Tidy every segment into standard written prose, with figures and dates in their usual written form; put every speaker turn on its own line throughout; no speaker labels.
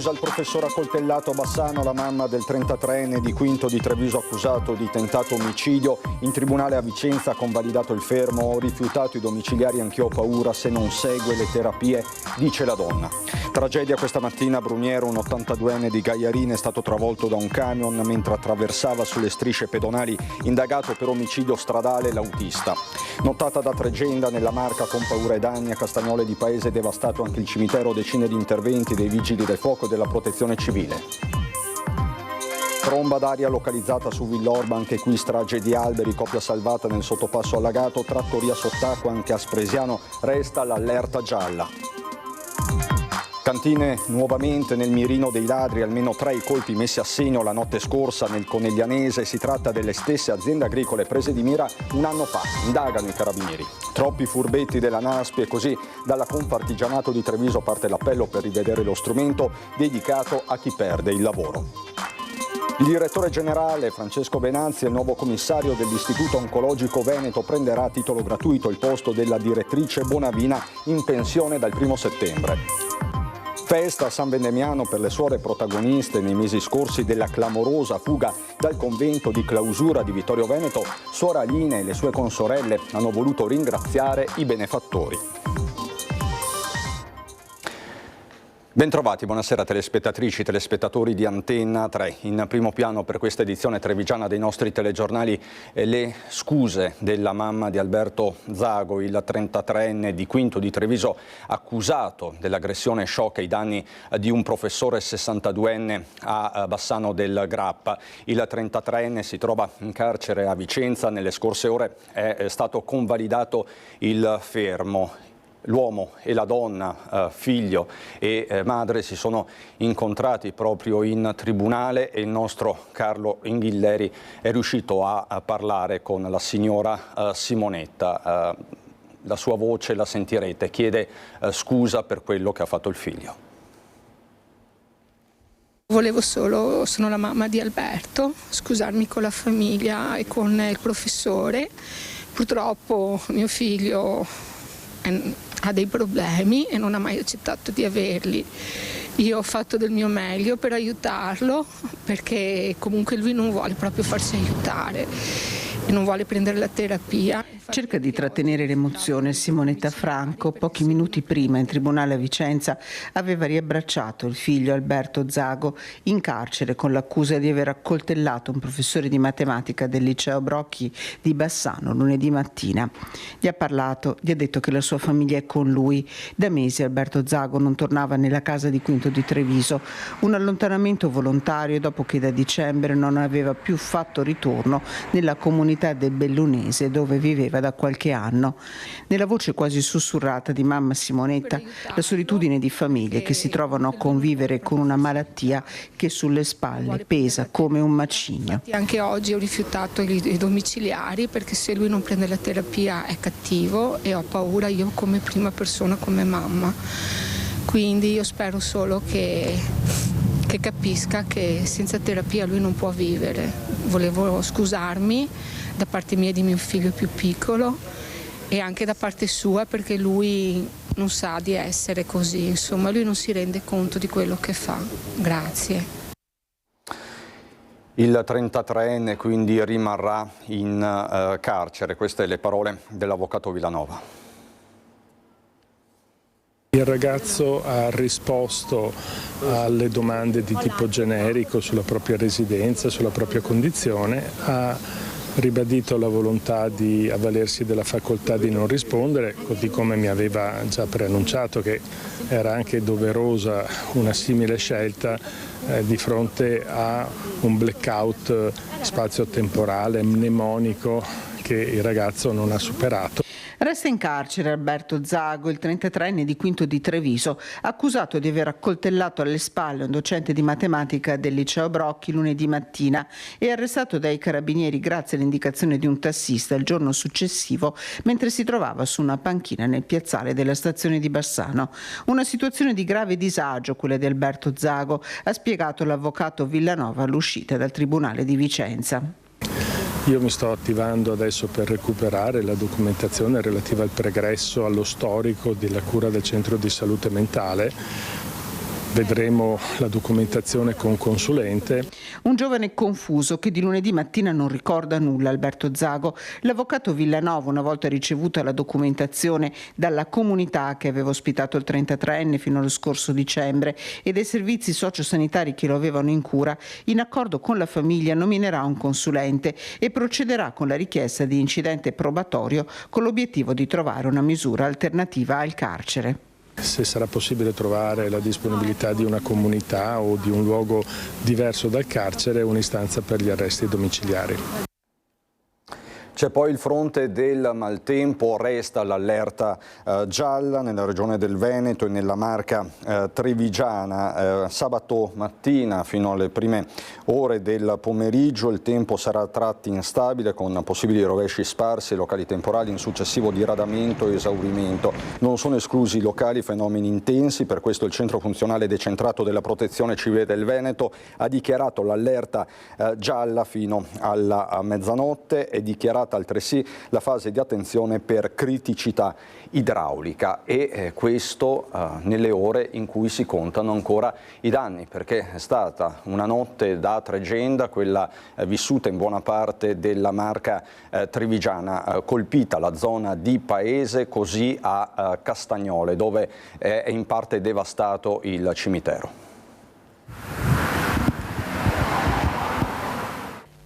Accusa il professore accoltellato a Bassano, la mamma del 33enne di Quinto di Treviso accusato di tentato omicidio. In tribunale a Vicenza ha convalidato il fermo, ho rifiutato i domiciliari, anch'io ho paura se non segue le terapie, dice la donna. Tragedia questa mattina a Bruniero, un 82enne di Gaiarina è stato travolto da un camion mentre attraversava sulle strisce pedonali, indagato per omicidio stradale l'autista. Nottata da Tregenda nella Marca con paura e danni, a Castagnole di Paese devastato anche il cimitero, decine di interventi dei vigili del fuoco e della protezione civile. Tromba d'aria localizzata su Villorba, anche qui strage di alberi, coppia salvata nel sottopasso allagato, trattoria sott'acqua anche a Spresiano, resta l'allerta gialla. Cantine nuovamente nel mirino dei ladri, almeno 3 i colpi messi a segno la notte scorsa nel Coneglianese. Si tratta delle stesse aziende agricole prese di mira un anno fa, indagano i carabinieri. Troppi furbetti della Naspi e così dalla Confartigianato di Treviso parte l'appello per rivedere lo strumento dedicato a chi perde il lavoro. Il direttore generale Francesco Venanzi e il nuovo commissario dell'Istituto Oncologico Veneto prenderà a titolo gratuito il posto della direttrice Bonavina in pensione dal 1° settembre. Festa a San Vendemiano per le suore protagoniste nei mesi scorsi della clamorosa fuga dal convento di clausura di Vittorio Veneto. Suor Alina e le sue consorelle hanno voluto ringraziare i benefattori. Bentrovati, buonasera telespettatrici, telespettatori di Antenna 3. In primo piano per questa edizione trevigiana dei nostri telegiornali le scuse della mamma di Alberto Zago, il 33enne di Quinto di Treviso accusato dell'aggressione shock ai danni di un professore 62enne a Bassano del Grappa. Il 33enne si trova in carcere a Vicenza, nelle scorse ore è stato convalidato il fermo. L'uomo e la donna, figlio e madre, si sono incontrati proprio in tribunale e il nostro Carlo Inghilleri è riuscito a parlare con la signora Simonetta. La sua voce la sentirete, chiede scusa per quello che ha fatto il figlio.
Volevo solo, sono la mamma di Alberto, scusarmi con la famiglia e con il professore. Purtroppo mio figlio ha dei problemi e non ha mai accettato di averli. Io ho fatto del mio meglio per aiutarlo, perché comunque lui non vuole proprio farsi aiutare e non vuole prendere la terapia.
Cerca di trattenere l'emozione. Simonetta Franco, pochi minuti prima in tribunale a Vicenza, aveva riabbracciato il figlio Alberto Zago in carcere con l'accusa di aver accoltellato un professore di matematica del liceo Brocchi di Bassano lunedì mattina. Gli ha parlato, gli ha detto che la sua famiglia è con lui. Da mesi Alberto Zago non tornava nella casa di Quinto di Treviso, un allontanamento volontario dopo che da dicembre non aveva più fatto ritorno nella comunità del Bellunese dove viveva da qualche anno. Nella voce quasi sussurrata di mamma Simonetta, la solitudine di famiglie che si trovano a convivere con una malattia che sulle spalle pesa come un macigno.
Anche oggi ho rifiutato i domiciliari perché se lui non prende la terapia è cattivo e ho paura io come prima persona, come mamma. Quindi io spero solo che capisca che senza terapia lui non può vivere. Volevo scusarmi da parte mia e di mio figlio più piccolo e anche da parte sua perché lui non sa di essere così, insomma lui non si rende conto di quello che fa. Grazie.
Il 33enne quindi rimarrà in carcere, queste le parole dell'avvocato Villanova.
Il ragazzo ha risposto alle domande di tipo generico sulla propria residenza, sulla propria condizione, ha ribadito la volontà di avvalersi della facoltà di non rispondere, così come mi aveva già preannunciato che era anche doverosa una simile scelta di fronte a un blackout spazio-temporale mnemonico che il ragazzo non ha superato.
Resta in carcere Alberto Zago, il 33enne di Quinto di Treviso, accusato di aver accoltellato alle spalle un docente di matematica del liceo Brocchi lunedì mattina e arrestato dai carabinieri grazie all'indicazione di un tassista il giorno successivo mentre si trovava su una panchina nel piazzale della stazione di Bassano. Una situazione di grave disagio, quella di Alberto Zago, ha spiegato l'avvocato Villanova all'uscita dal Tribunale di Vicenza.
Io mi sto attivando adesso per recuperare la documentazione relativa al pregresso, allo storico della cura del centro di salute mentale. Vedremo la documentazione con consulente.
Un giovane confuso che di lunedì mattina non ricorda nulla, Alberto Zago. L'avvocato Villanova, una volta ricevuta la documentazione dalla comunità che aveva ospitato il 33enne fino allo scorso dicembre e dai servizi sociosanitari che lo avevano in cura, in accordo con la famiglia nominerà un consulente e procederà con la richiesta di incidente probatorio con l'obiettivo di trovare una misura alternativa al carcere.
Se sarà possibile trovare la disponibilità di una comunità o di un luogo diverso dal carcere, un'istanza per gli arresti domiciliari.
C'è poi il fronte del maltempo, resta l'allerta gialla nella regione del Veneto e nella Marca trevigiana. Sabato mattina fino alle prime ore del pomeriggio il tempo sarà a tratti instabile con possibili rovesci sparsi e locali temporali in successivo diradamento e esaurimento. Non sono esclusi locali fenomeni intensi, per questo il Centro Funzionale Decentrato della Protezione Civile del Veneto ha dichiarato l'allerta gialla fino alla mezzanotte e dichiarato altresì la fase di attenzione per criticità idraulica e questo nelle ore in cui si contano ancora i danni, perché è stata una notte da tregenda quella vissuta in buona parte della Marca trevigiana, colpita la zona di Paese, così a Castagnole dove è in parte devastato il cimitero.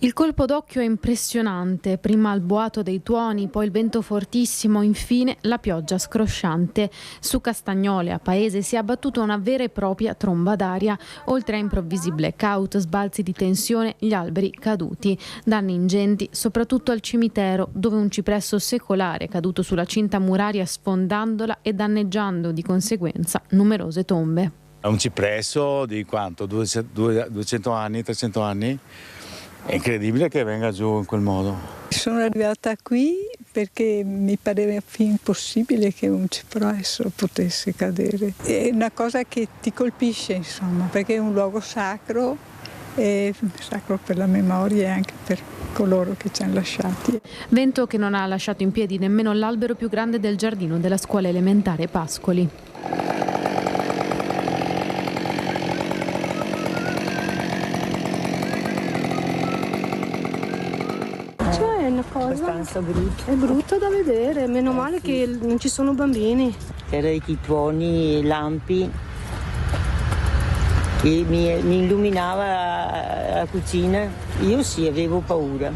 Il colpo d'occhio è impressionante, prima il boato dei tuoni, poi il vento fortissimo, infine la pioggia scrosciante. Su Castagnole, a Paese, si è abbattuta una vera e propria tromba d'aria, oltre a improvvisi blackout, sbalzi di tensione, gli alberi caduti. Danni ingenti, soprattutto al cimitero, dove un cipresso secolare è caduto sulla cinta muraria sfondandola e danneggiando di conseguenza numerose tombe.
È un cipresso di quanto? 200 anni, 300 anni? È incredibile che venga giù in quel modo.
Sono arrivata qui perché mi pareva impossibile che un cipresso potesse cadere. È una cosa che ti colpisce, insomma, perché è un luogo sacro, e sacro per la memoria e anche per coloro che ci hanno lasciati.
Vento che non ha lasciato in piedi nemmeno l'albero più grande del giardino della scuola elementare Pascoli.
Abbastanza brutto. È brutto da vedere, meno male che non ci sono bambini.
C'erano i tuoni, lampi, e mi illuminava la cucina. Io sì, avevo paura,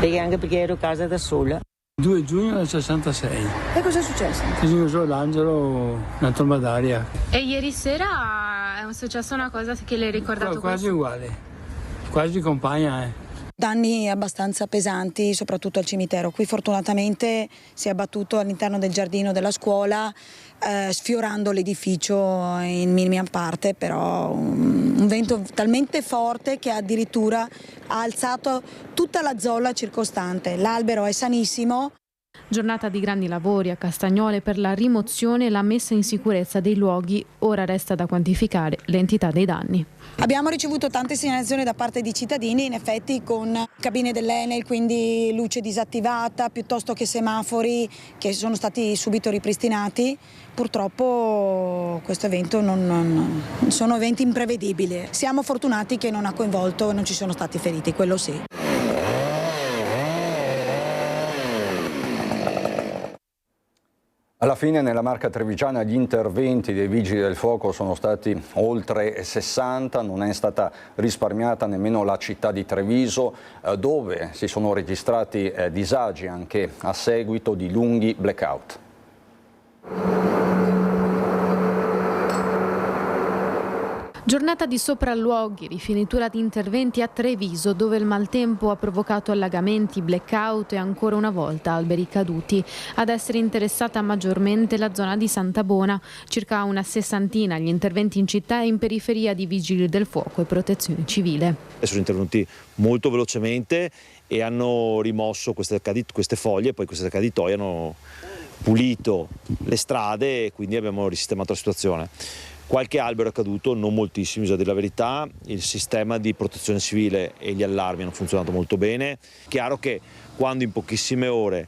anche perché ero a casa da sola.
2 giugno del 66.
E cosa è successo?
È successo l'angelo, una tromba d'aria.
E ieri sera è successa una cosa che le hai ricordato?
Quasi uguale, quasi compagna.
Danni abbastanza pesanti, soprattutto al cimitero. Qui fortunatamente si è abbattuto all'interno del giardino della scuola, sfiorando l'edificio in minima parte, però un vento talmente forte che addirittura ha alzato tutta la zolla circostante. L'albero è sanissimo.
Giornata di grandi lavori a Castagnole per la rimozione e la messa in sicurezza dei luoghi. Ora resta da quantificare l'entità dei danni.
Abbiamo ricevuto tante segnalazioni da parte di cittadini, in effetti con cabine dell'Enel, quindi luce disattivata, piuttosto che semafori che sono stati subito ripristinati. Purtroppo questo evento non sono eventi imprevedibili. Siamo fortunati che non ha coinvolto e non ci sono stati feriti, quello sì.
Alla fine nella Marca trevigiana gli interventi dei Vigili del Fuoco sono stati oltre 60, non è stata risparmiata nemmeno la città di Treviso, dove si sono registrati disagi anche a seguito di lunghi blackout.
Giornata di sopralluoghi, rifinitura di interventi a Treviso, dove il maltempo ha provocato allagamenti, blackout e ancora una volta alberi caduti. Ad essere interessata maggiormente la zona di Santabona, circa una sessantina gli interventi in città e in periferia di Vigili del Fuoco e Protezione Civile.
Sono intervenuti molto velocemente e hanno rimosso queste foglie, poi queste caditoie hanno pulito le strade e quindi abbiamo risistemato la situazione. Qualche albero è caduto, non moltissimo, bisogna dire la verità. Il sistema di protezione civile e gli allarmi hanno funzionato molto bene. Chiaro che quando in pochissime ore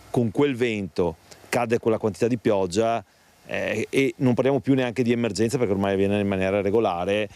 con quel vento cade quella quantità di pioggia e non parliamo più neanche di emergenza perché ormai avviene in maniera regolare.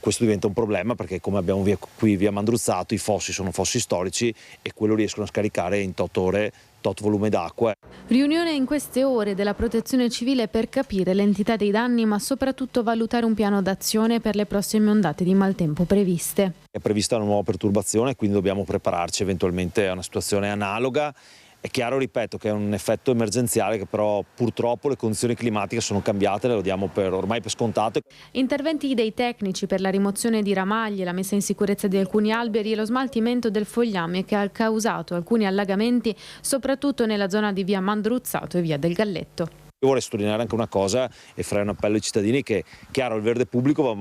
Questo diventa un problema perché, come abbiamo qui via Mandruzzato, i fossi sono fossi storici e quello riescono a scaricare in 8 ore tot volume d'acqua.
Riunione in queste ore della Protezione Civile per capire l'entità dei danni, ma soprattutto valutare un piano d'azione per le prossime ondate di maltempo previste.
È prevista una nuova perturbazione, quindi dobbiamo prepararci eventualmente a una situazione analoga. È chiaro, ripeto, che è un effetto emergenziale, che però purtroppo le condizioni climatiche sono cambiate, le lo diamo ormai per scontate.
Interventi dei tecnici per la rimozione di ramaglie, la messa in sicurezza di alcuni alberi e lo smaltimento del fogliame che ha causato alcuni allagamenti, soprattutto nella zona di via Mandruzzato e via del Galletto.
Io vorrei sottolineare anche una cosa e fare un appello ai cittadini: che, chiaro, il verde pubblico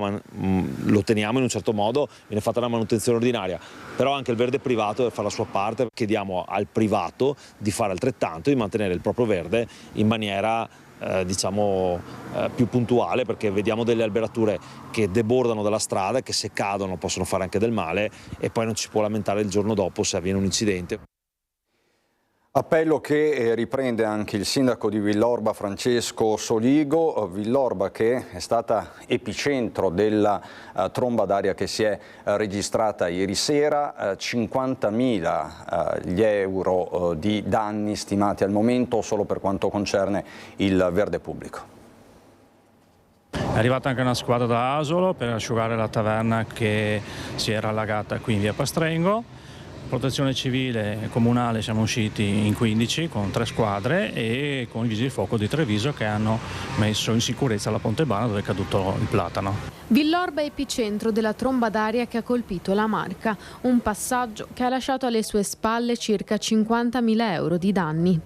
lo teniamo in un certo modo, viene fatta la manutenzione ordinaria, però anche il verde privato deve fare la sua parte. Chiediamo al privato di fare altrettanto, di mantenere il proprio verde in maniera più puntuale, perché vediamo delle alberature che debordano dalla strada, che se cadono possono fare anche del male e poi non ci può lamentare il giorno dopo se avviene un incidente.
Appello che riprende anche il sindaco di Villorba, Francesco Soligo. Villorba, che è stata epicentro della tromba d'aria che si è registrata ieri sera, 50.000 gli euro di danni stimati al momento solo per quanto concerne il verde pubblico.
È arrivata anche una squadra da Asolo per asciugare la taverna che si era allagata qui in via Pastrengo. Protezione civile e comunale siamo usciti in 15 con 3 squadre e con i vigili del fuoco di Treviso che hanno messo in sicurezza la Pontebana dove è caduto il platano.
Villorba è epicentro della tromba d'aria che ha colpito la Marca, un passaggio che ha lasciato alle sue spalle circa 50.000 euro di danni.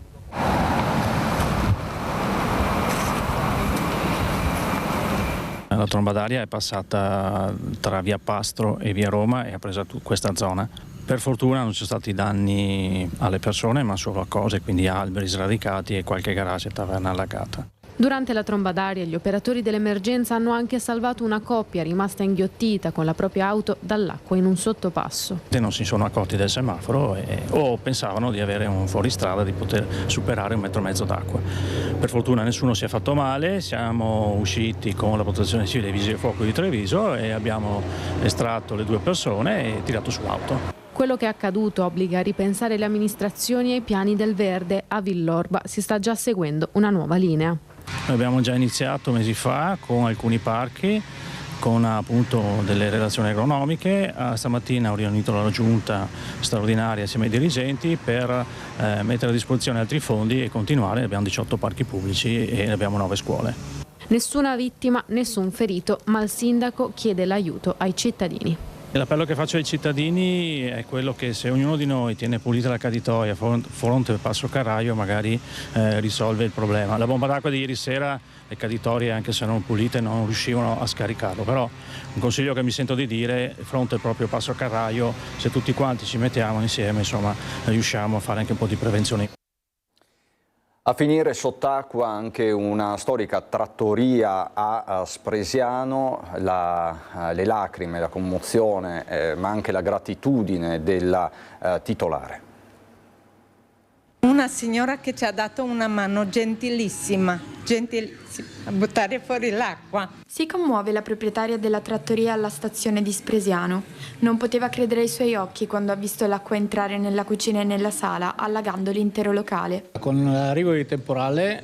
La tromba d'aria è passata tra via Pastro e via Roma e ha preso questa zona. Per fortuna non ci sono stati danni alle persone, ma solo a cose, quindi alberi sradicati e qualche garage e taverna allagata.
Durante la tromba d'aria gli operatori dell'emergenza hanno anche salvato una coppia rimasta inghiottita con la propria auto dall'acqua in un sottopasso.
Non si sono accorti del semaforo o pensavano di avere un fuoristrada, di poter superare 1,5 metri d'acqua. Per fortuna nessuno si è fatto male, siamo usciti con la Protezione Civile e i Vigili del Fuoco di Treviso e abbiamo estratto le 2 persone e tirato su auto.
Quello che è accaduto obbliga a ripensare le amministrazioni ai piani del verde. A Villorba si sta già seguendo una nuova linea.
Abbiamo già iniziato mesi fa con alcuni parchi, con appunto delle relazioni agronomiche. Stamattina ho riunito la giunta straordinaria assieme ai dirigenti per mettere a disposizione altri fondi e continuare. Abbiamo 18 parchi pubblici e abbiamo 9 scuole.
Nessuna vittima, nessun ferito, ma il sindaco chiede l'aiuto ai cittadini.
L'appello che faccio ai cittadini è quello che se ognuno di noi tiene pulita la caditoia fronte al Passo Carraio magari risolve il problema. La bomba d'acqua di ieri sera, le caditorie anche se non pulite non riuscivano a scaricarlo, però un consiglio che mi sento di dire, fronte al proprio Passo Carraio, se tutti quanti ci mettiamo insieme, insomma, riusciamo a fare anche un po' di prevenzione.
A finire sott'acqua anche una storica trattoria a Spresiano, le lacrime, la commozione, ma anche la gratitudine della titolare.
Una signora che ci ha dato una mano gentilissima a buttare fuori l'acqua.
Si commuove la proprietaria della trattoria alla stazione di Spresiano. Non poteva credere ai suoi occhi quando ha visto l'acqua entrare nella cucina e nella sala, allagando l'intero locale.
Con l'arrivo di temporale,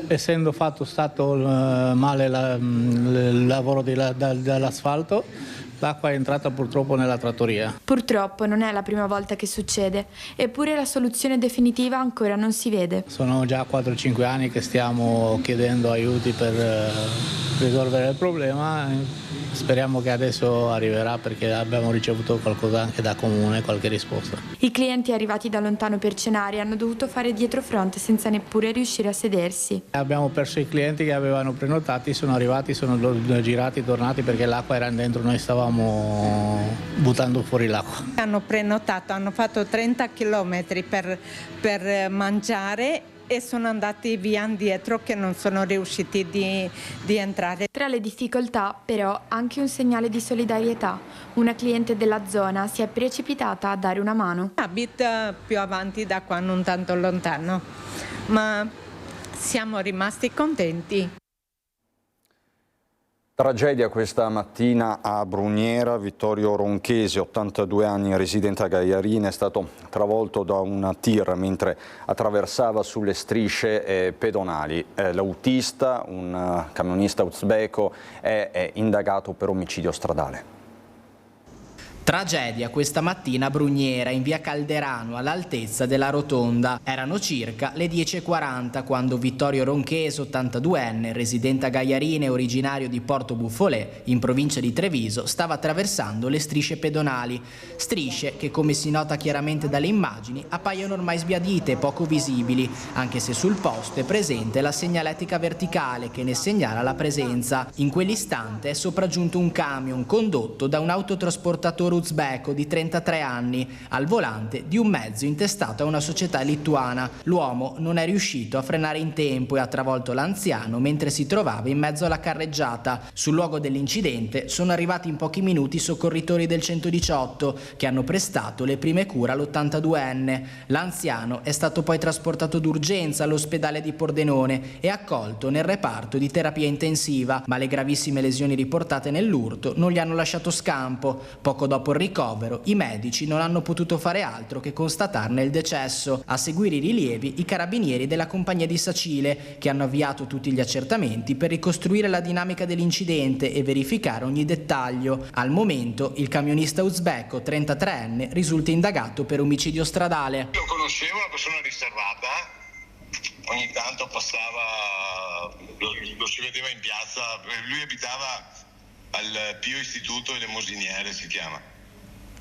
essendo stato male il lavoro dell'asfalto, l'acqua è entrata purtroppo nella trattoria.
Purtroppo non è la prima volta che succede, eppure la soluzione definitiva ancora non si vede.
Sono già 4-5 anni che stiamo chiedendo aiuti per risolvere il problema. Speriamo che adesso arriverà perché abbiamo ricevuto qualcosa anche da comune, qualche risposta.
I clienti arrivati da lontano per cenare hanno dovuto fare dietrofront senza neppure riuscire a sedersi.
Abbiamo perso i clienti che avevano prenotati, sono arrivati, sono girati, tornati perché l'acqua era dentro, noi stavamo buttando fuori l'acqua.
Hanno prenotato, hanno fatto 30 km per mangiare e sono andati via indietro che non sono riusciti di entrare.
Tra le difficoltà però anche un segnale di solidarietà. Una cliente della zona si è precipitata a dare una mano.
Abita più avanti da qua, non tanto lontano, ma siamo rimasti contenti.
Tragedia questa mattina a Bruniera. Vittorio Ronchesi, 82 anni, residente a Gaiarina, è stato travolto da un tir mentre attraversava sulle strisce pedonali. L'autista, un camionista uzbeko, è indagato per omicidio stradale.
Tragedia questa mattina a Bruniera, in via Calderano, all'altezza della rotonda. Erano circa le 10:40 quando Vittorio Ronchesi, 82enne, residente a Gaiarina e originario di Porto Buffolè, in provincia di Treviso, stava attraversando le strisce pedonali. Strisce che, come si nota chiaramente dalle immagini, appaiono ormai sbiadite e poco visibili, anche se sul posto è presente la segnaletica verticale che ne segnala la presenza. In quell'istante è sopraggiunto un camion condotto da un autotrasportatore uzbeko di 33 anni al volante di un mezzo intestato a una società lituana. L'uomo non è riuscito a frenare in tempo e ha travolto l'anziano mentre si trovava in mezzo alla carreggiata. Sul luogo dell'incidente sono arrivati in pochi minuti i soccorritori del 118 che hanno prestato le prime cure all'82enne. L'anziano è stato poi trasportato d'urgenza all'ospedale di Pordenone e accolto nel reparto di terapia intensiva, ma le gravissime lesioni riportate nell'urto non gli hanno lasciato scampo. Poco dopo il ricovero, i medici non hanno potuto fare altro che constatarne il decesso. A seguire i rilievi, i carabinieri della compagnia di Sacile, che hanno avviato tutti gli accertamenti per ricostruire la dinamica dell'incidente e verificare ogni dettaglio. Al momento, il camionista uzbeko, 33enne, risulta indagato per omicidio stradale.
Lo conoscevo, una persona riservata, ogni tanto passava, lo si vedeva in piazza, lui abitava al Pio Istituto Elemosiniere, si chiama.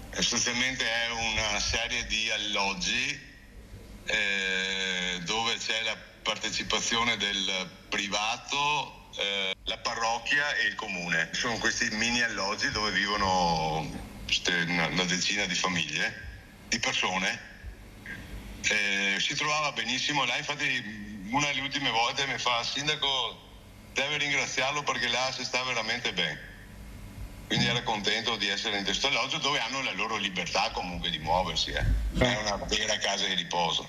Sostanzialmente è una serie di alloggi dove c'è la partecipazione del privato, la parrocchia e il comune. Sono questi mini alloggi dove vivono una decina di famiglie, di persone. Si trovava benissimo là, infatti una delle ultime volte mi fa: sindaco, deve ringraziarlo perché là si sta veramente bene. Quindi era contento di essere in questo alloggio dove hanno la loro libertà comunque di muoversi. È una vera casa di riposo.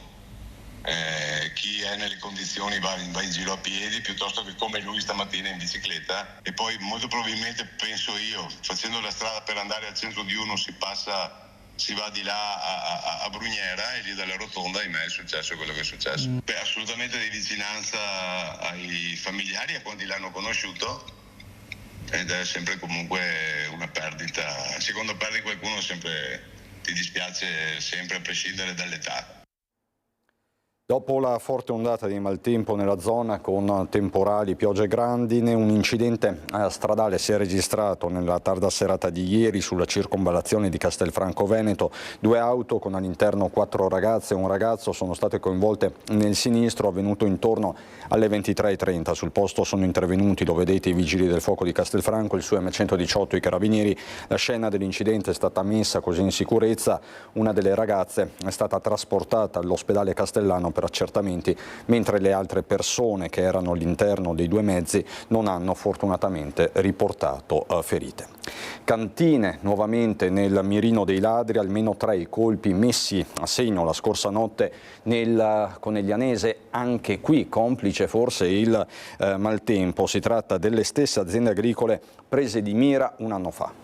Chi è nelle condizioni va in giro a piedi piuttosto che come lui stamattina in bicicletta. E poi molto probabilmente, penso io, facendo la strada per andare al centro di uno si va di là a Bruniera e lì dalla rotonda, ahimè, è successo quello che è successo. Assolutamente di vicinanza ai familiari, a quanti l'hanno conosciuto. Ed è sempre comunque una perdita. Quando perdi qualcuno sempre ti dispiace, sempre a prescindere dall'età.
Dopo la forte ondata di maltempo nella zona con temporali, piogge e grandine, un incidente stradale si è registrato nella tarda serata di ieri sulla circonvallazione di Castelfranco Veneto. 2 auto con all'interno 4 ragazze e un ragazzo sono state coinvolte nel sinistro, avvenuto intorno alle 23:30. Sul posto sono intervenuti, lo vedete, i vigili del fuoco di Castelfranco, il suo M118, i carabinieri. La scena dell'incidente è stata messa così in sicurezza. Una delle ragazze è stata trasportata all'ospedale Castellano per accertamenti, mentre le altre persone che erano all'interno dei 2 mezzi non hanno fortunatamente riportato ferite. Cantine nuovamente nel mirino dei ladri, almeno 3 i colpi messi a segno la scorsa notte nel Coneglianese, anche qui complice forse il maltempo. Si tratta delle stesse aziende agricole prese di mira un anno fa.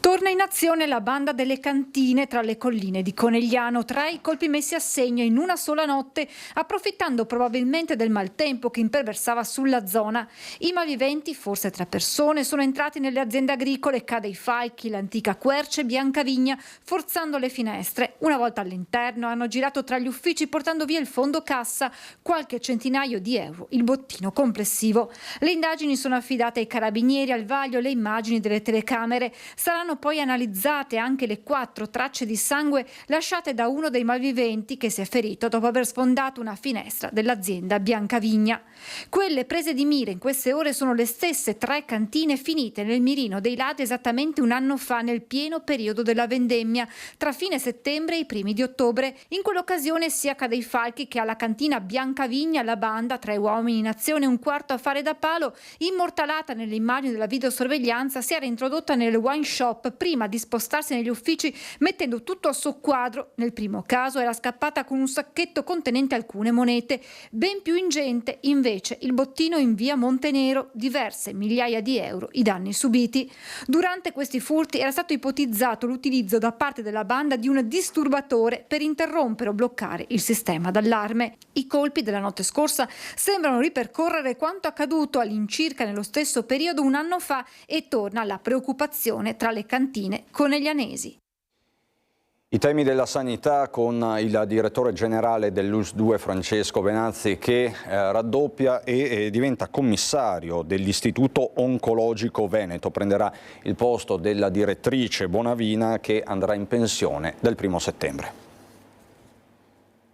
Torna in azione la banda delle cantine tra le colline di Conegliano. 3 i colpi messi a segno in una sola notte, approfittando probabilmente del maltempo che imperversava sulla zona. I malviventi, forse 3 persone, sono entrati nelle aziende agricole Cadei Falchi, l'antica Querce, Biancavigna, forzando le finestre. Una volta all'interno hanno girato tra gli uffici portando via il fondo cassa, qualche centinaio di euro, il bottino complessivo. Le indagini sono affidate ai carabinieri, al vaglio le immagini delle telecamere. Saranno poi analizzate anche le 4 tracce di sangue lasciate da uno dei malviventi che si è ferito dopo aver sfondato una finestra dell'azienda Biancavigna. Quelle prese di mira in queste ore sono le stesse 3 cantine finite nel mirino dei ladri esattamente un anno fa, nel pieno periodo della vendemmia, tra fine settembre e i primi di ottobre. In quell'occasione sia Cadei Falchi che alla cantina Biancavigna la banda, 3 uomini in azione e un quarto a fare da palo, immortalata nelle immagini della videosorveglianza, si era introdotta nel wine shop stop prima di spostarsi negli uffici mettendo tutto a soqquadro. Nel primo caso era scappata con un sacchetto contenente alcune monete. Ben più ingente invece il bottino in via Montenero, diverse migliaia di euro i danni subiti. Durante questi furti era stato ipotizzato l'utilizzo da parte della banda di un disturbatore per interrompere o bloccare il sistema d'allarme. I colpi della notte scorsa sembrano ripercorrere quanto accaduto all'incirca nello stesso periodo un anno fa e torna la preoccupazione tra le cantine coneglianesi.
I temi della sanità con il direttore generale dell'ULSS-2 Francesco Benazzi, che raddoppia e diventa commissario dell'Istituto Oncologico Veneto. Prenderà il posto della direttrice Bonavina, che andrà in pensione dal 1° settembre.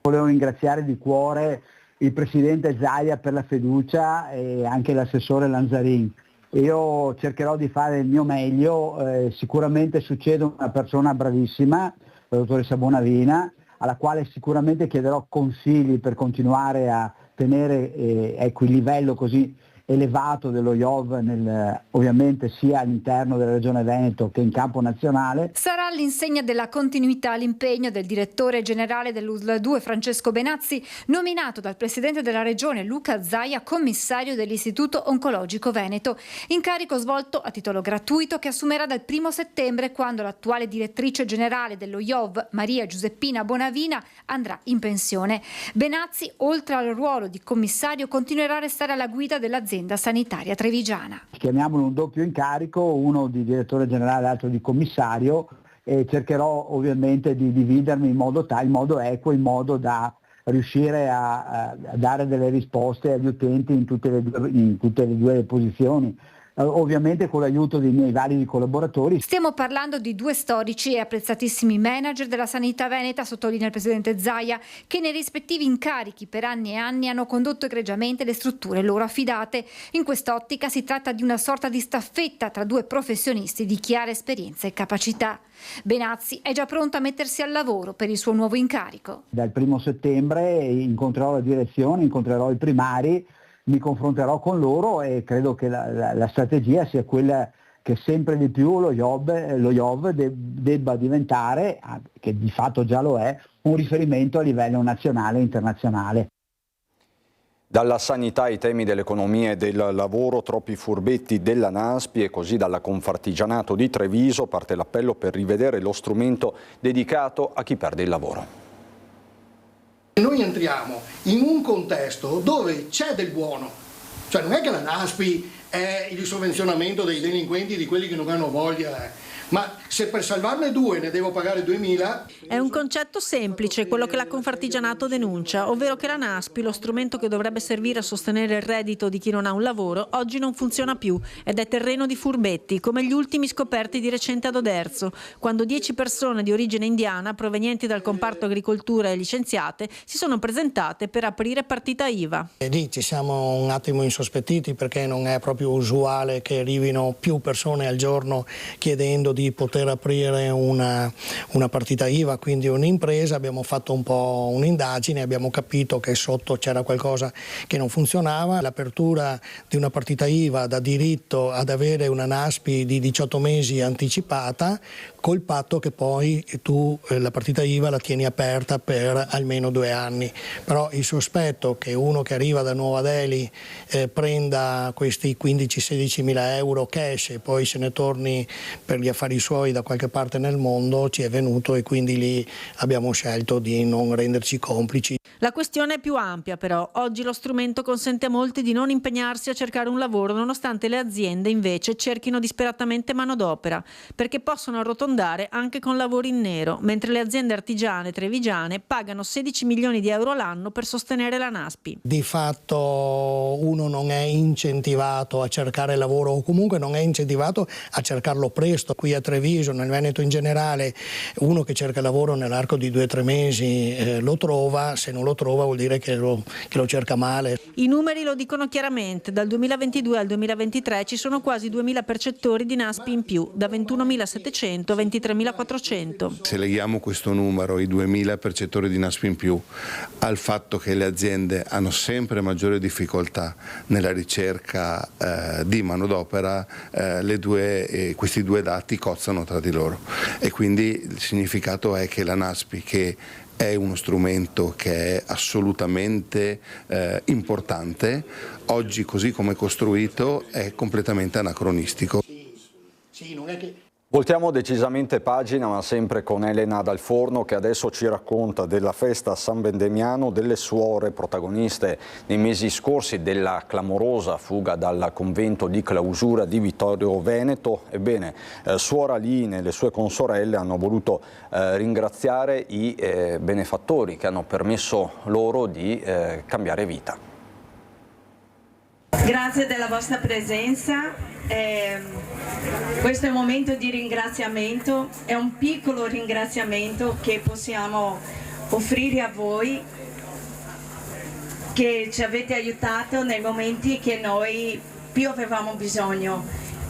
Volevo ringraziare di cuore il presidente Zaia per la fiducia e anche l'assessore Lanzarin. Io cercherò di fare il mio meglio, sicuramente succede una persona bravissima, la dottoressa Bonavina, alla quale sicuramente chiederò consigli per continuare a tenere il livello così elevato dello IOV ovviamente sia all'interno della Regione Veneto che in campo nazionale.
Sarà all'insegna della continuità l'impegno del direttore generale dell'ULSS-2 Francesco Benazzi, nominato dal presidente della Regione Luca Zaia commissario dell'Istituto Oncologico Veneto, incarico svolto a titolo gratuito che assumerà dal 1° settembre, quando l'attuale direttrice generale dello IOV Maria Giuseppina Bonavina andrà in pensione. Benazzi, oltre al ruolo di commissario, continuerà a restare alla guida dell'azienda sanitaria trevigiana.
Chiamiamolo un doppio incarico, uno di direttore generale e l'altro di commissario, e cercherò ovviamente di dividermi in modo equo, in modo da riuscire a dare delle risposte agli utenti in tutte le due posizioni. Ovviamente con l'aiuto dei miei validi collaboratori.
Stiamo parlando di due storici e apprezzatissimi manager della sanità veneta, sottolinea il presidente Zaia, che nei rispettivi incarichi per anni e anni hanno condotto egregiamente le strutture loro affidate. In quest'ottica si tratta di una sorta di staffetta tra due professionisti di chiara esperienza e capacità. Benazzi è già pronto a mettersi al lavoro per il suo nuovo incarico.
Dal 1° settembre incontrerò la direzione, incontrerò i primari, mi confronterò con loro e credo che la strategia sia quella che sempre di più lo IOV debba diventare, che di fatto già lo è, un riferimento a livello nazionale e internazionale.
Dalla sanità ai temi dell'economia e del lavoro, troppi furbetti della NASPI, e così dalla Confartigianato di Treviso parte l'appello per rivedere lo strumento dedicato a chi perde il lavoro.
Noi entriamo in un contesto dove c'è del buono, cioè non è che la NASPI è il sovvenzionamento dei delinquenti, di quelli che non hanno voglia, ma se per salvarne 2 ne devo pagare 2.000...
È un concetto semplice, quello che la Confartigianato denuncia, ovvero che la NASPI, lo strumento che dovrebbe servire a sostenere il reddito di chi non ha un lavoro, oggi non funziona più ed è terreno di furbetti, come gli ultimi scoperti di recente ad Oderzo, quando 10 persone di origine indiana provenienti dal comparto agricoltura e licenziate si sono presentate per aprire partita IVA.
E lì ci siamo un attimo insospettiti, perché non è proprio usuale che arrivino più persone al giorno chiedendo di poter aprire una partita IVA, quindi un'impresa. Abbiamo fatto un po' un'indagine, abbiamo capito che sotto c'era qualcosa che non funzionava. L'apertura di una partita IVA dà diritto ad avere una NASPI di 18 mesi anticipata, col patto che poi tu la partita IVA la tieni aperta per almeno 2 anni. Però il sospetto che uno che arriva da Nuova Delhi prenda questi 15-16 mila euro cash e poi se ne torni per gli affari suoi da qualche parte nel mondo ci è venuto, e quindi lì abbiamo scelto di non renderci complici.
La questione è più ampia però. Oggi lo strumento consente a molti di non impegnarsi a cercare un lavoro, nonostante le aziende invece cerchino disperatamente manodopera, perché possono arrotondare anche con lavori in nero, mentre le aziende artigiane trevigiane pagano 16 milioni di euro l'anno per sostenere la NASPI.
Di fatto uno non è incentivato a cercare lavoro, o comunque non è incentivato a cercarlo presto. Qui a Treviso, nel Veneto in generale, uno che cerca lavoro nell'arco di 2 o 3 mesi lo trova, se non non lo trova vuol dire che lo cerca male.
I numeri lo dicono chiaramente, dal 2022 al 2023 ci sono quasi 2.000 percettori di NASPI in più, da 21.700 a 23.400.
Se leghiamo questo numero, i 2.000 percettori di NASPI in più, al fatto che le aziende hanno sempre maggiore difficoltà nella ricerca di manodopera, questi due dati cozzano tra di loro e quindi il significato è che la NASPI, che è uno strumento che è assolutamente importante, oggi così come è costruito è completamente anacronistico.
Sì, non è che...
Voltiamo decisamente pagina, ma sempre con Elena Dal Forno, che adesso ci racconta della festa a San Vendemiano, delle suore protagoniste nei mesi scorsi della clamorosa fuga dal convento di clausura di Vittorio Veneto. Ebbene, suora Line e le sue consorelle hanno voluto ringraziare i benefattori che hanno permesso loro di cambiare vita.
Grazie della vostra presenza. Questo è un momento di ringraziamento, è un piccolo ringraziamento che possiamo offrire a voi, che ci avete aiutato nei momenti che noi più avevamo bisogno.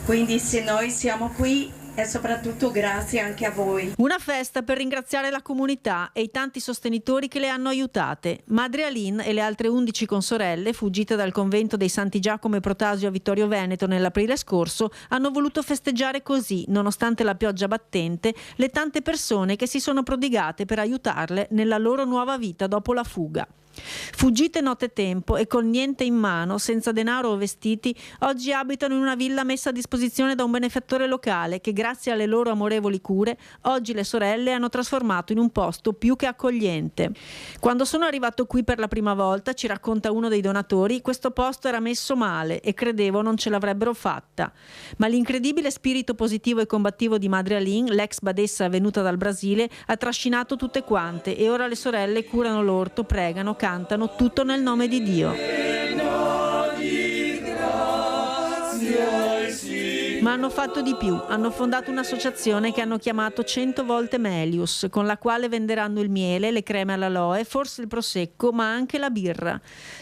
Quindi se noi siamo qui è soprattutto grazie anche a voi.
Una festa per ringraziare la comunità e i tanti sostenitori che le hanno aiutate. Madre Aline e le altre 11 consorelle, fuggite dal convento dei Santi Giacomo e Protásio a Vittorio Veneto nell'aprile scorso, hanno voluto festeggiare così, nonostante la pioggia battente, le tante persone che si sono prodigate per aiutarle nella loro nuova vita dopo la fuga. Fuggite nottetempo e con niente in mano, senza denaro o vestiti, oggi abitano in una villa messa a disposizione da un benefattore locale che, grazie alle loro amorevoli cure, oggi le sorelle hanno trasformato in un posto più che accogliente. Quando sono arrivato qui per la prima volta, ci racconta uno dei donatori, questo posto era messo male e credevo non ce l'avrebbero fatta. Ma l'incredibile spirito positivo e combattivo di Madre Aline, l'ex badessa venuta dal Brasile, ha trascinato tutte quante e ora le sorelle curano l'orto, pregano, cantano, tutto nel nome di Dio. Ma hanno fatto di più, hanno fondato un'associazione che hanno chiamato 100 volte Melius, con la quale venderanno il miele, le creme all'aloe, forse il prosecco, ma anche la birra.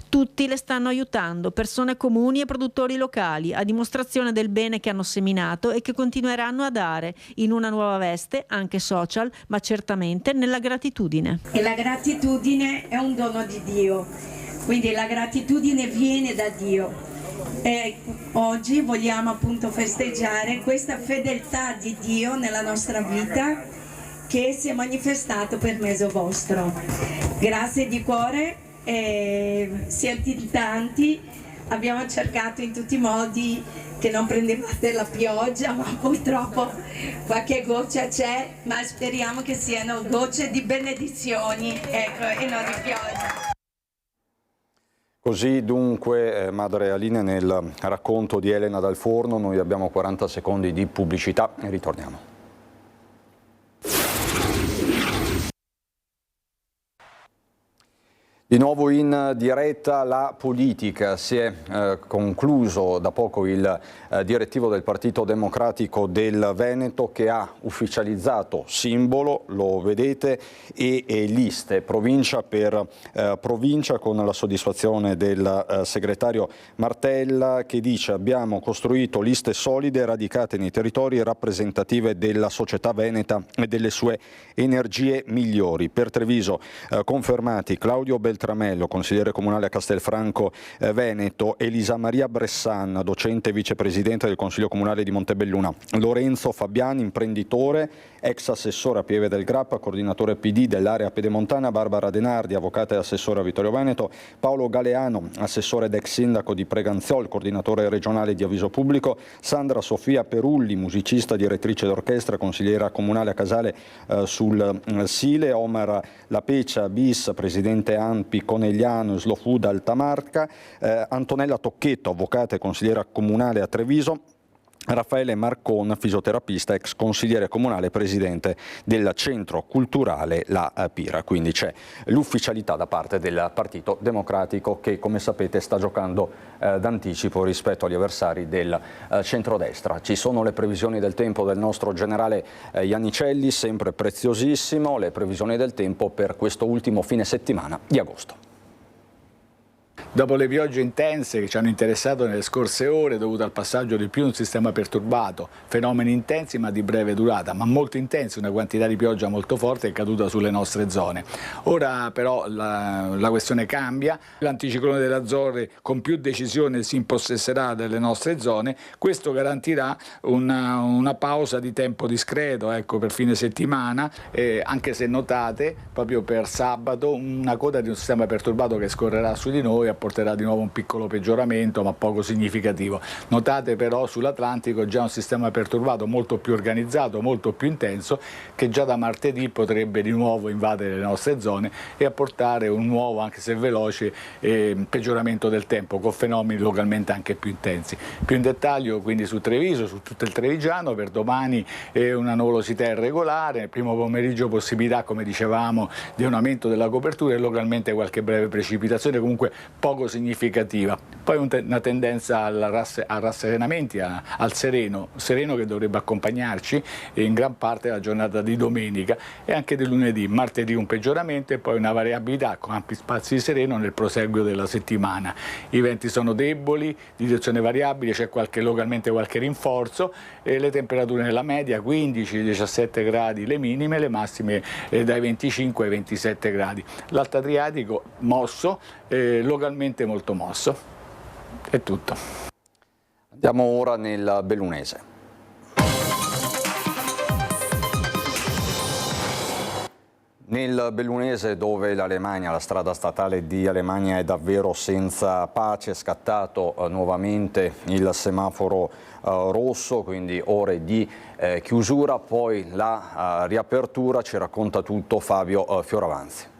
Tutti le stanno aiutando, persone comuni e produttori locali, a dimostrazione del bene che hanno seminato e che continueranno a dare, in una nuova veste, anche social, ma certamente nella gratitudine.
E la gratitudine è un dono di Dio, quindi la gratitudine viene da Dio. E oggi vogliamo appunto festeggiare questa fedeltà di Dio nella nostra vita che si è manifestato per mezzo vostro. Grazie di cuore, siete in tanti, abbiamo cercato in tutti i modi che non prendevate la pioggia, ma purtroppo qualche goccia c'è, ma speriamo che siano gocce di benedizioni, ecco, e non di pioggia.
Così dunque Madre Aline nel racconto di Elena Dal Forno. Noi abbiamo 40 secondi di pubblicità e ritorniamo. Di nuovo in diretta la politica. Si è concluso da poco il direttivo del Partito Democratico del Veneto, che ha ufficializzato simbolo, lo vedete, e liste provincia per provincia, con la soddisfazione del segretario Martella, che dice: abbiamo costruito liste solide radicate nei territori, rappresentative della società veneta e delle sue energie migliori. Per Treviso confermati Claudio Beltramello, consigliere comunale a Castelfranco Veneto, Elisa Maria Bressan, docente e vicepresidente del Consiglio Comunale di Montebelluna, Lorenzo Fabiani, imprenditore, ex assessore a Pieve del Grappa, coordinatore PD dell'area pedemontana, Barbara Denardi, avvocata e assessore a Vittorio Veneto, Paolo Galeano, assessore ed ex sindaco di Preganziol, coordinatore regionale di Avviso Pubblico, Sandra Sofia Perulli, musicista, direttrice d'orchestra, consigliera comunale a Casale sul Sile, Omar Lapecia bis, presidente ANPI Conegliano, Slow Food Altamarca, Antonella Tocchetto, avvocata e consigliera comunale a Treviso, Raffaele Marcon, fisioterapista, ex consigliere comunale, presidente del centro culturale La Pira. Quindi c'è l'ufficialità da parte del Partito Democratico che, come sapete, sta giocando d'anticipo rispetto agli avversari del centrodestra. Ci sono le previsioni del tempo del nostro generale Iannicelli, sempre preziosissimo, le previsioni del tempo per questo ultimo fine settimana di agosto.
Dopo le piogge intense che ci hanno interessato nelle scorse ore dovute al passaggio di più un sistema perturbato, fenomeni intensi ma di breve durata, ma molto intensi, una quantità di pioggia molto forte è caduta sulle nostre zone. Ora però la questione cambia, l'anticiclone delle Azzorre con più decisione si impossesserà delle nostre zone, questo garantirà una pausa di tempo discreto, ecco, per fine settimana, anche se notate proprio per sabato una coda di un sistema perturbato che scorrerà su di noi porterà di nuovo un piccolo peggioramento ma poco significativo. Notate però sull'Atlantico già un sistema perturbato molto più organizzato, molto più intenso, che già da martedì potrebbe di nuovo invadere le nostre zone e apportare un nuovo, anche se veloce, peggioramento del tempo con fenomeni localmente anche più intensi. Più in dettaglio quindi su Treviso, su tutto il Trevigiano, per domani una nuvolosità irregolare, nel primo pomeriggio possibilità, come dicevamo, di un aumento della copertura e localmente qualche breve precipitazione, comunque poco significativa. Poi una tendenza a rasserenamenti, al sereno che dovrebbe accompagnarci in gran parte la giornata di domenica e anche di lunedì. Martedì un peggioramento e poi una variabilità con ampi spazi di sereno nel proseguio della settimana. I venti sono deboli, di direzione variabile, c'è localmente qualche rinforzo e le temperature nella media 15-17 gradi le minime, le massime dai 25 ai 27 gradi. L'Alto Adriatico mosso, localmente molto mosso. È tutto.
Andiamo ora nel Bellunese. Nel Bellunese, dove l'Alemagna, la strada statale di Alemagna è davvero senza pace, è scattato nuovamente il semaforo rosso, quindi ore di chiusura, poi la riapertura. Ci racconta tutto Fabio Fioravanzi.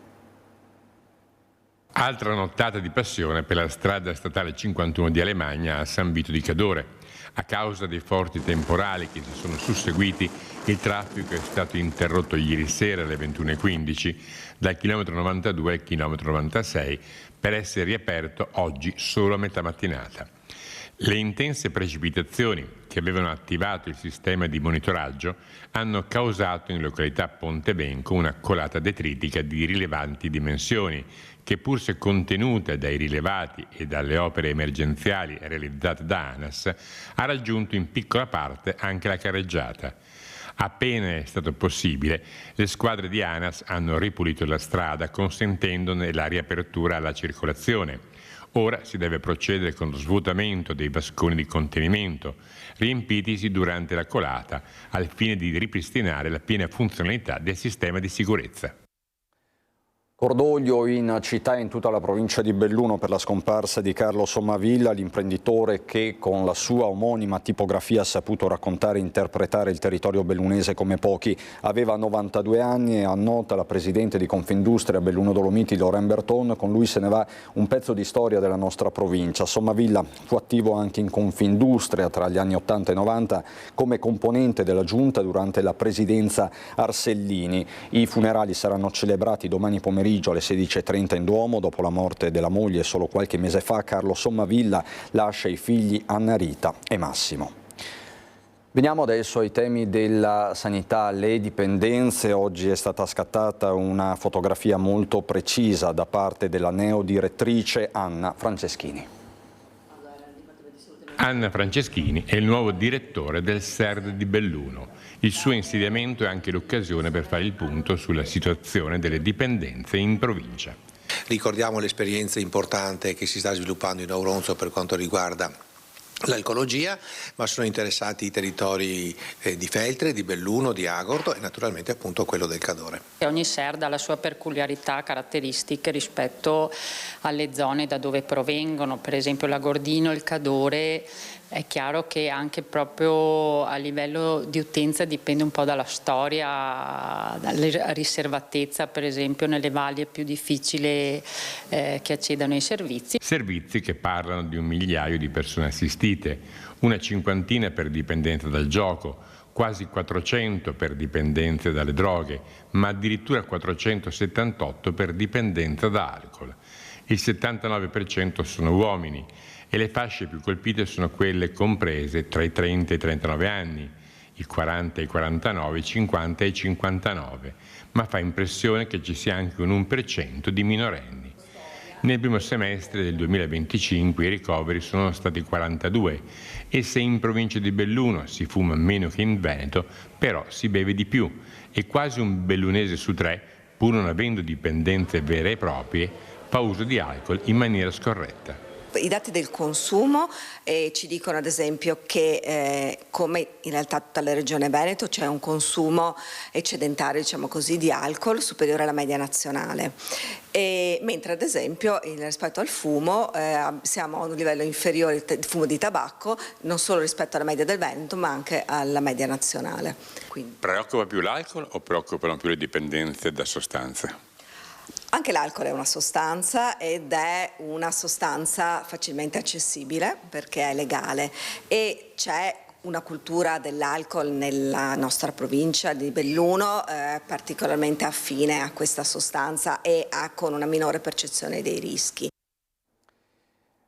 Altra nottata di passione per la strada statale 51 di Alemagna a San Vito di Cadore. A causa dei forti temporali che si sono susseguiti, il traffico è stato interrotto ieri sera alle 21:15 dal chilometro 92 al chilometro 96 per essere riaperto oggi solo a metà mattinata. Le intense precipitazioni che avevano attivato il sistema di monitoraggio hanno causato in località Pontevenco una colata detritica di rilevanti dimensioni che, pur se contenuta dai rilevati e dalle opere emergenziali realizzate da ANAS, ha raggiunto in piccola parte anche la carreggiata. Appena è stato possibile, le squadre di ANAS hanno ripulito la strada consentendone la riapertura alla circolazione. Ora si deve procedere con lo svuotamento dei vasconi di contenimento, riempitisi durante la colata, al fine di ripristinare la piena funzionalità del sistema di sicurezza.
Cordoglio in città e in tutta la provincia di Belluno per la scomparsa di Carlo Sommavilla, l'imprenditore che con la sua omonima tipografia ha saputo raccontare e interpretare il territorio bellunese come pochi. Aveva 92 anni e annota la presidente di Confindustria Belluno Dolomiti, Loren Berton. Con lui se ne va un pezzo di storia della nostra provincia. Sommavilla fu attivo anche in Confindustria tra gli anni 80 e 90 come componente della giunta durante la presidenza Arsellini. I funerali saranno celebrati domani pomeriggio alle 16:30 in Duomo. Dopo la morte della moglie solo qualche mese fa, Carlo Sommavilla lascia i figli Anna Rita e Massimo. Veniamo adesso ai temi della sanità, le dipendenze. Oggi è stata scattata una fotografia molto precisa da parte della neodirettrice Anna Franceschini.
Anna Franceschini è il nuovo direttore del SERD di Belluno. Il suo insediamento è anche l'occasione per fare il punto sulla situazione delle dipendenze in provincia.
Ricordiamo l'esperienza importante che si sta sviluppando in Auronzo per quanto riguarda l'alcologia, ma sono interessati i territori di Feltre, di Belluno, di Agordo e naturalmente appunto quello del Cadore.
Ogni SERD ha la sua peculiarità, caratteristiche rispetto alle zone da dove provengono, per esempio l'Agordino e il Cadore È chiaro che anche proprio a livello di utenza dipende un po' dalla storia, dalla riservatezza per esempio nelle valli è più difficile che accedano ai servizi.
Servizi che parlano di 1 migliaio di persone assistite, una cinquantina per dipendenza dal gioco, quasi 400 per dipendenze dalle droghe, ma addirittura 478 per dipendenza da alcol. Il 79% sono uomini e le fasce più colpite sono quelle comprese tra i 30 e i 39 anni, il 40 e i 49, i 50 e i 59, ma fa impressione che ci sia anche un 1% di minorenni. Nel primo semestre del 2025 i ricoveri sono stati 42 e se in provincia di Belluno si fuma meno che in Veneto, però si beve di più e quasi un bellunese su 3, pur non avendo dipendenze vere e proprie, fa uso di alcol in maniera scorretta.
I dati del consumo ci dicono ad esempio che come in realtà tutta la regione Veneto c'è un consumo eccedentario, diciamo così, di alcol superiore alla media nazionale, mentre ad esempio rispetto al fumo siamo a un livello inferiore del fumo di tabacco non solo rispetto alla media del Veneto ma anche alla media nazionale. Quindi.
Preoccupa più l'alcol o preoccupano più le dipendenze da sostanze?
Anche l'alcol è una sostanza ed è una sostanza facilmente accessibile perché è legale e c'è una cultura dell'alcol nella nostra provincia di Belluno particolarmente affine a questa sostanza e con una minore percezione dei rischi.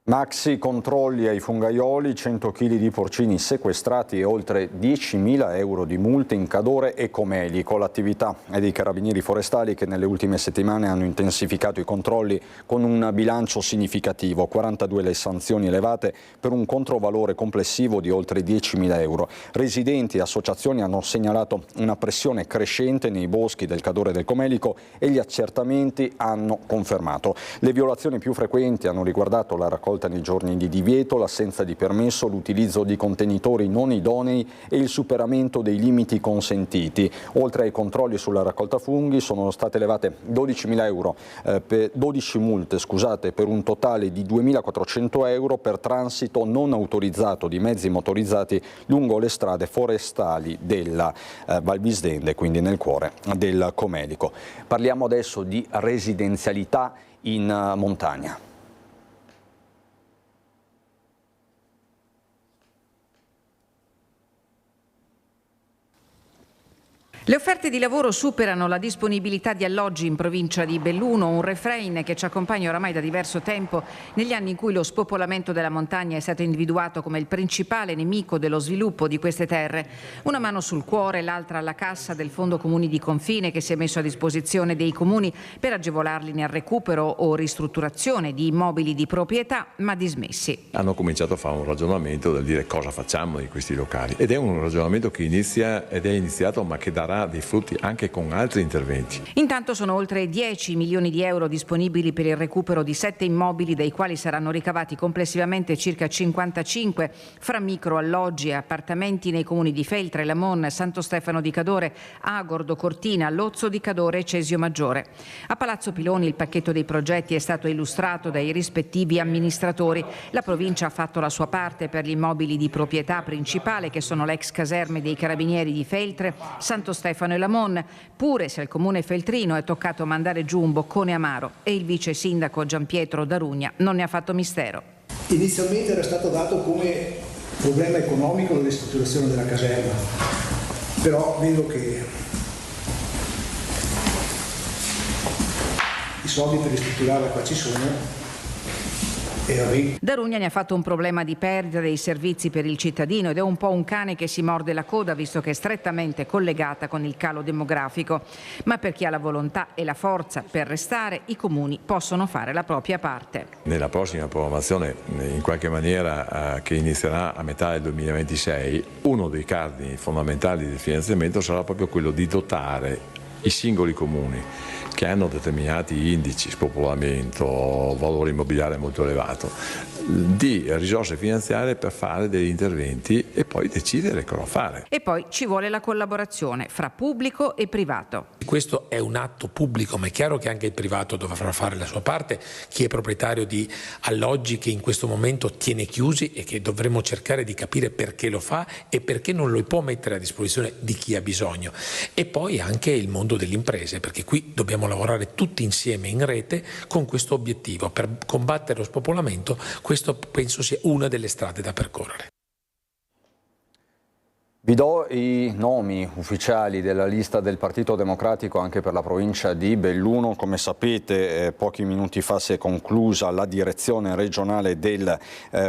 Maxi controlli ai fungaioli, 100 kg di porcini sequestrati e oltre 10.000 euro di multe in Cadore e Comelico. L'attività è dei carabinieri forestali che nelle ultime settimane hanno intensificato i controlli con un bilancio significativo, 42 le sanzioni elevate per un controvalore complessivo di oltre 10.000 euro. Residenti e associazioni hanno segnalato una pressione crescente nei boschi del Cadore e del Comelico e gli accertamenti hanno confermato. Le violazioni più frequenti hanno riguardato la raccolta nei giorni di divieto, l'assenza di permesso, l'utilizzo di contenitori non idonei e il superamento dei limiti consentiti. Oltre ai controlli sulla raccolta funghi sono state elevate 12.000 euro, 12 multe per un totale di 2.400 euro per transito non autorizzato di mezzi motorizzati lungo le strade forestali della Val Bisdende, quindi nel cuore del Comelico. Parliamo adesso di residenzialità in montagna.
Le offerte di lavoro superano la disponibilità di alloggi in provincia di Belluno, un refrain che ci accompagna oramai da diverso tempo negli anni in cui lo spopolamento della montagna è stato individuato come il principale nemico dello sviluppo di queste terre. Una mano sul cuore, l'altra alla cassa del Fondo Comuni di Confine che si è messo a disposizione dei comuni per agevolarli nel recupero o ristrutturazione di immobili di proprietà ma dismessi.
Hanno cominciato a fare un ragionamento del dire cosa facciamo di questi locali ed è un ragionamento che è iniziato ma che darà dei frutti anche con altri interventi.
Intanto sono oltre 10 milioni di euro disponibili per il recupero di 7 immobili dai quali saranno ricavati complessivamente circa 55 fra micro alloggi e appartamenti nei comuni di Feltre, Lamon, Santo Stefano di Cadore, Agordo, Cortina, Lozzo di Cadore e Cesio Maggiore. A Palazzo Piloni il pacchetto dei progetti è stato illustrato dai rispettivi amministratori. La provincia ha fatto la sua parte per gli immobili di proprietà principale che sono l'ex caserme dei Carabinieri di Feltre, Santo Stefano e Lamon, pure se al comune feltrino è toccato mandare giù un boccone amaro e il vice sindaco Gianpietro Darugna non ne ha fatto mistero.
Inizialmente era stato dato come problema economico la ristrutturazione della caserma, però vedo che i soldi per ristrutturarla qua ci sono.
Darugna ne ha fatto un problema di perdita dei servizi per il cittadino ed è un po' un cane che si morde la coda visto che è strettamente collegata con il calo demografico. Ma per chi ha la volontà e la forza per restare, i comuni possono fare la propria parte.
Nella prossima programmazione, in qualche maniera che inizierà a metà del 2026, uno dei cardini fondamentali del finanziamento sarà proprio quello di dotare i singoli comuni che hanno determinati indici, spopolamento, valore immobiliare molto elevato, di risorse finanziarie per fare degli interventi e poi decidere cosa fare.
E poi ci vuole la collaborazione fra pubblico e privato.
Questo è un atto pubblico, ma è chiaro che anche il privato dovrà fare la sua parte. Chi è proprietario di alloggi che in questo momento tiene chiusi e che dovremmo cercare di capire perché lo fa e perché non lo può mettere a disposizione di chi ha bisogno. E poi anche il mondo delle imprese, perché qui dobbiamo lavorare tutti insieme in rete con questo obiettivo. Per combattere lo spopolamento, questo penso sia una delle strade da percorrere.
Vi do i nomi ufficiali della lista del Partito Democratico anche per la provincia di Belluno. Come sapete, pochi minuti fa si è conclusa la direzione regionale del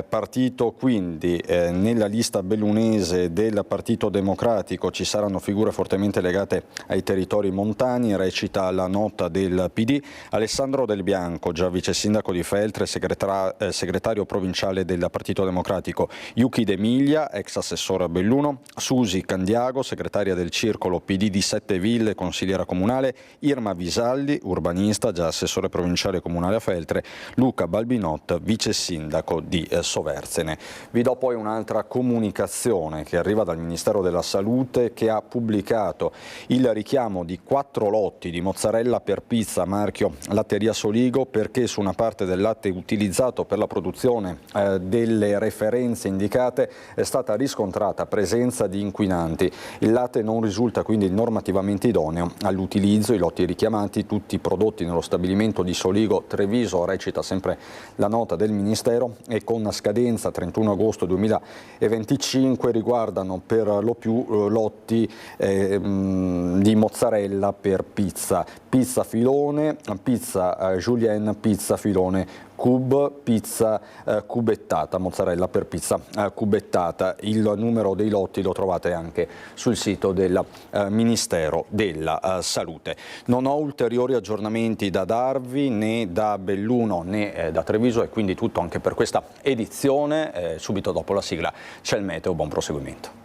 partito, quindi nella lista bellunese del Partito Democratico ci saranno figure fortemente legate ai territori montani, recita la nota del PD. Alessandro Del Bianco, già vice sindaco di Feltre, segretario provinciale del Partito Democratico. Yuki De Miglia, ex assessore a Belluno. Susi Candiago, segretaria del Circolo PD di Sette Ville, consigliera comunale. Irma Visalli, urbanista, già assessore provinciale comunale a Feltre. Luca Balbinot, vice sindaco di Soverzene. Vi do poi un'altra comunicazione che arriva dal Ministero della Salute, che ha pubblicato il richiamo di 4 lotti di mozzarella per pizza marchio Latteria Soligo, perché su una parte del latte utilizzato per la produzione delle referenze indicate è stata riscontrata presenza di inquinanti. Il latte non risulta quindi normativamente idoneo all'utilizzo. I lotti richiamati, tutti prodotti nello stabilimento di Soligo Treviso, recita sempre la nota del Ministero, e con scadenza 31 agosto 2025 riguardano per lo più lotti di mozzarella per pizza, pizza filone, pizza julienne, pizza filone cube, pizza cubettata, mozzarella per pizza cubettata. Il numero dei lotti lo trovate anche sul sito del Ministero della Salute. Non ho ulteriori aggiornamenti da darvi né da Belluno né da Treviso, e quindi tutto anche per questa edizione. Subito dopo la sigla c'è il meteo, buon proseguimento.